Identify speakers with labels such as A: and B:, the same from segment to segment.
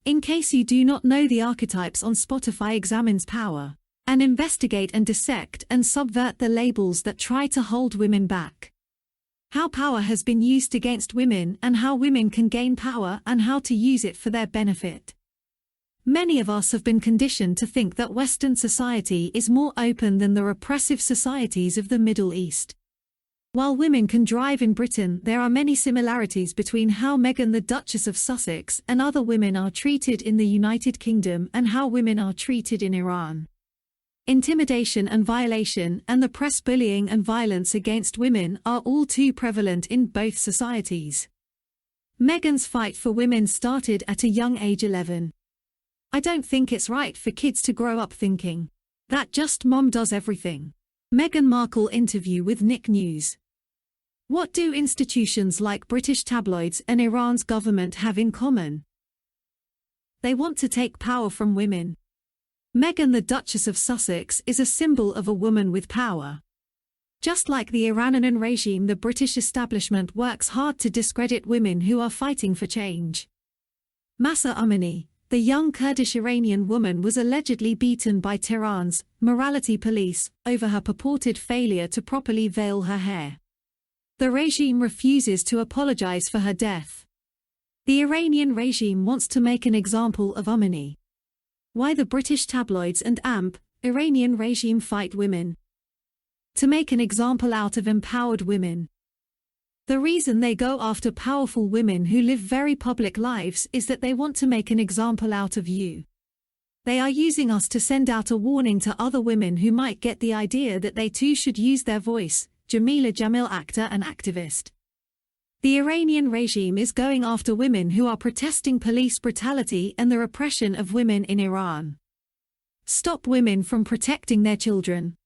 A: In case you do not know, the Archetypes on Spotify examines power, and investigate and dissect and subvert the labels that try to hold women back. How power has been used against women and how women can gain power and how to use it for their benefit. Many of us have been conditioned to think that Western society is more open than the repressive societies of the Middle East. While women can drive in Britain, there are many similarities between how Meghan, the Duchess of Sussex, and other women are treated in the United Kingdom and how women are treated in Iran. Intimidation and violation and the press, bullying and violence against women are all too prevalent in both societies. Meghan's fight for women started at a young age, 11. I don't think it's right for kids to grow up thinking that just mom does everything. Meghan Markle interview with Nick News. What do institutions like British tabloids and Iran's government have in common? They want to take power from women. Meghan, the Duchess of Sussex, is a symbol of a woman with power. Just like the Iranian regime, the British establishment works hard to discredit women who are fighting for change. Mahsa Amini, the young Kurdish Iranian woman, was allegedly beaten by Tehran's morality police over her purported failure to properly veil her hair. The regime refuses to apologize for her death. The Iranian regime wants to make an example of Amini. Why the British tabloids and Iranian regime fight women? To make an example out of empowered women. The reason they go after powerful women who live very public lives is that they want to make an example out of you. They are using us to send out a warning to other women who might get the idea that they too should use their voice. Jameela Jamil, actor and activist. The Iranian regime is going after women who are protesting police brutality and the repression of women in Iran. Stop women from protecting their children.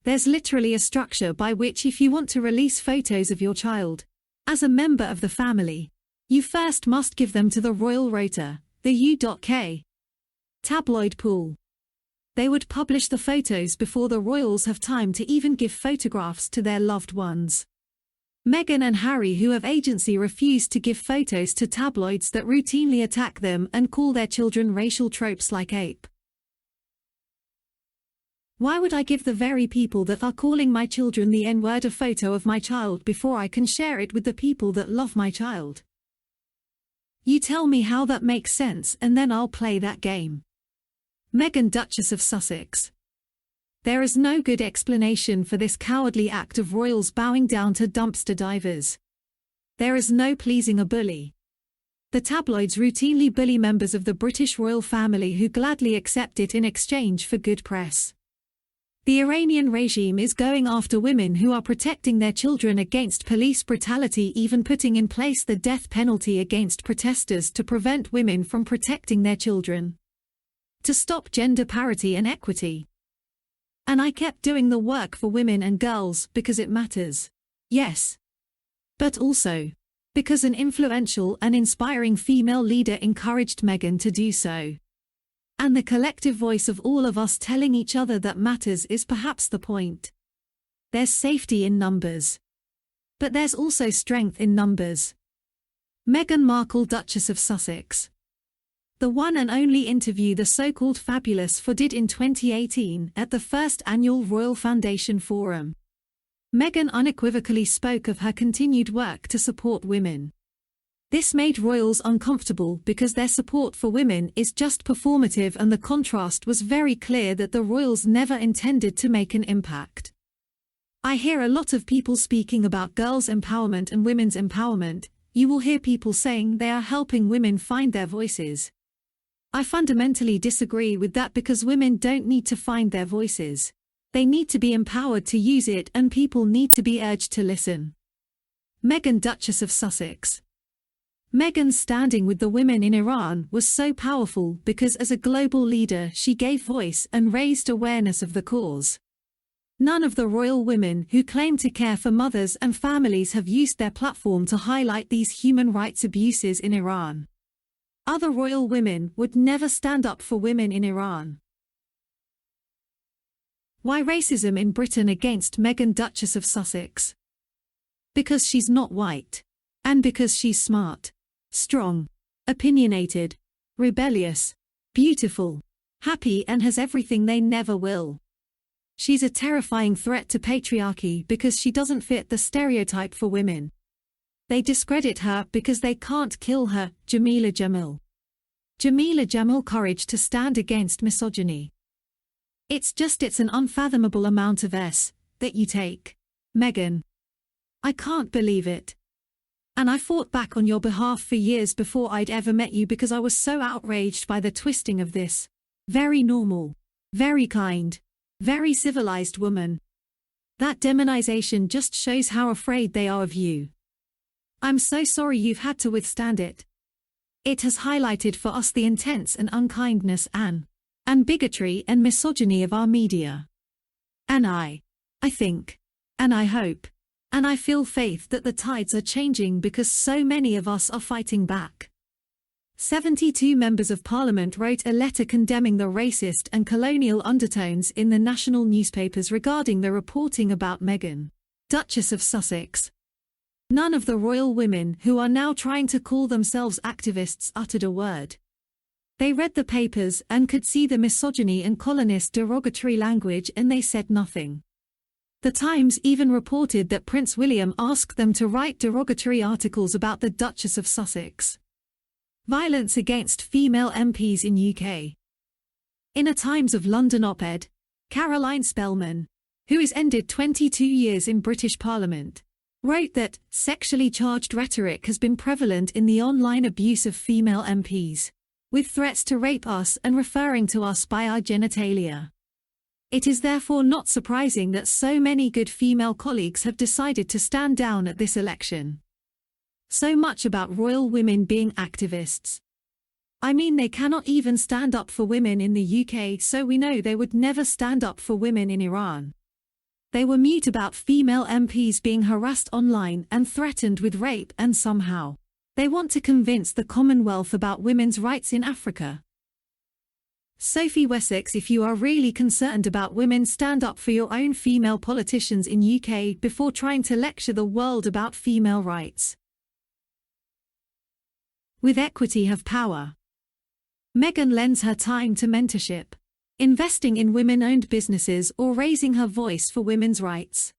A: There's literally a structure by which, if you want to release photos of your child, as a member of the family, you first must give them to the Royal Rota, the U.K. tabloid pool. They would publish the photos before the royals have time to even give photographs to their loved ones. Meghan and Harry, who have agency, refuse to give photos to tabloids that routinely attack them and call their children racial tropes like ape. Why would I give the very people that are calling my children the N-word a photo of my child before I can share it with the people that love my child? You tell me how that makes sense and then I'll play that game. Meghan, Duchess of Sussex. There is no good explanation for this cowardly act of royals bowing down to dumpster divers. There is no pleasing a bully. The tabloids routinely bully members of the British royal family who gladly accept it in exchange for good press. The Iranian regime is going after women who are protecting their children against police brutality, even putting in place the death penalty against protesters to prevent women from protecting their children. To stop gender parity and equity. And I kept doing the work for women and girls because it matters. Yes. But also because an influential and inspiring female leader encouraged Meghan to do so. And the collective voice of all of us telling each other that matters is perhaps the point. There's safety in numbers. But there's also strength in numbers. Meghan Markle, Duchess of Sussex. The one and only interview the so-called fabulous did in 2018 at the first annual Royal Foundation Forum. Meghan unequivocally spoke of her continued work to support women. This made royals uncomfortable because their support for women is just performative, and the contrast was very clear that the royals never intended to make an impact. I hear a lot of people speaking about girls' empowerment and women's empowerment. You will hear people saying they are helping women find their voices. I fundamentally disagree with that because women don't need to find their voices. They need to be empowered to use it, and people need to be urged to listen. Meghan, Duchess of Sussex. Meghan's standing with the women in Iran was so powerful because as a global leader she gave voice and raised awareness of the cause. None of the royal women who claim to care for mothers and families have used their platform to highlight these human rights abuses in Iran. Other royal women would never stand up for women in Iran. Why racism in Britain against Meghan, Duchess of Sussex? Because she's not white. And because she's smart, strong, opinionated, rebellious, beautiful, happy, and has everything they never will. She's a terrifying threat to patriarchy because she doesn't fit the stereotype for women. They discredit her because they can't kill her. Jameela Jamil. Jameela Jamil, courage to stand against misogyny. It's an unfathomable amount of that you take. Meghan. I can't believe it. And I fought back on your behalf for years before I'd ever met you because I was so outraged by the twisting of this very normal, very kind, very civilized woman. That demonization just shows how afraid they are of you. I'm so sorry you've had to withstand it. It has highlighted for us the intense and unkindness and bigotry and misogyny of our media. And I think, and I hope, and I feel faith that the tides are changing because so many of us are fighting back. 72 members of Parliament wrote a letter condemning the racist and colonial undertones in the national newspapers regarding the reporting about Meghan, Duchess of Sussex. None of the royal women who are now trying to call themselves activists uttered a word. They read the papers and could see the misogyny and colonist derogatory language, and they said nothing. The Times even reported that Prince William asked them to write derogatory articles about the Duchess of Sussex. Violence against female MPs in UK. In a Times of London op-ed, Caroline Spellman, who has ended 22 years in British Parliament, wrote that sexually charged rhetoric has been prevalent in the online abuse of female MPs, with threats to rape us and referring to us by our genitalia. It is therefore not surprising that so many good female colleagues have decided to stand down at this election. So much about royal women being activists. I mean, they cannot even stand up for women in the UK, so we know they would never stand up for women in Iran. They were mute about female MPs being harassed online and threatened with rape, and somehow they want to convince the Commonwealth about women's rights in Africa. Sophie Wessex, if you are really concerned about women, stand up for your own female politicians in UK before trying to lecture the world about female rights. With equity have power. Meghan lends her time to mentorship, investing in women-owned businesses, or raising her voice for women's rights.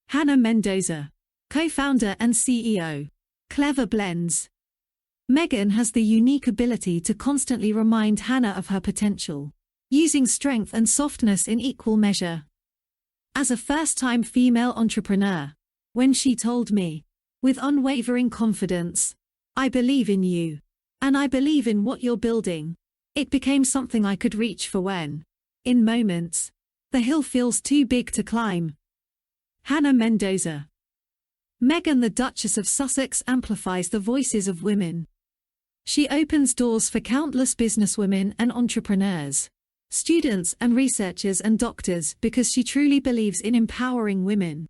A: Hannah Mendoza, co-founder and CEO. Clever blends. Meghan has the unique ability to constantly remind Hannah of her potential, using strength and softness in equal measure. As a first-time female entrepreneur, when she told me, with unwavering confidence, "I believe in you, and I believe in what you're building," it became something I could reach for when, in moments, the hill feels too big to climb. Hannah Mendoza. Meghan, the Duchess of Sussex, amplifies the voices of women. She opens doors for countless businesswomen and entrepreneurs, students and researchers and doctors, because she truly believes in empowering women.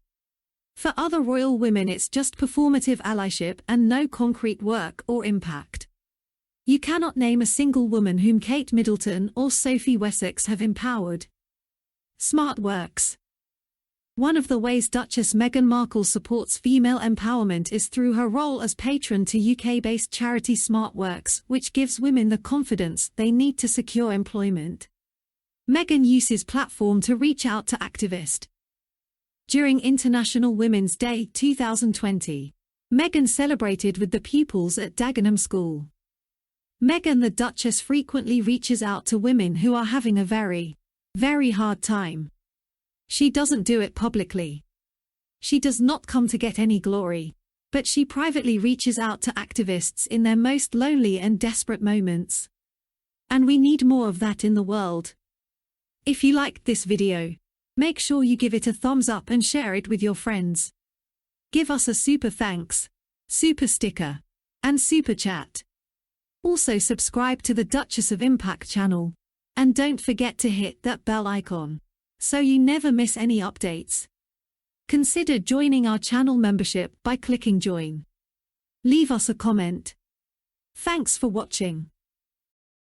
A: For other royal women, it's just performative allyship and no concrete work or impact. You cannot name a single woman whom Kate Middleton or Sophie Wessex have empowered. Smart works. One of the ways Duchess Meghan Markle supports female empowerment is through her role as patron to UK-based charity Smart Works, which gives women the confidence they need to secure employment. Meghan uses platform to reach out to activists. During International Women's Day 2020, Meghan celebrated with the pupils at Dagenham School. Meghan, the Duchess, frequently reaches out to women who are having a very, very hard time. She doesn't do it publicly. She does not come to get any glory, but she privately reaches out to activists in their most lonely and desperate moments. And we need more of that in the world. If you liked this video, make sure you give it a thumbs up and share it with your friends. Give us a super thanks, super sticker, and super chat. Also subscribe to the Duchess of Impact channel, and don't forget to hit that bell icon, so you never miss any updates. Consider joining our channel membership by clicking join. Leave us a comment. Thanks for watching.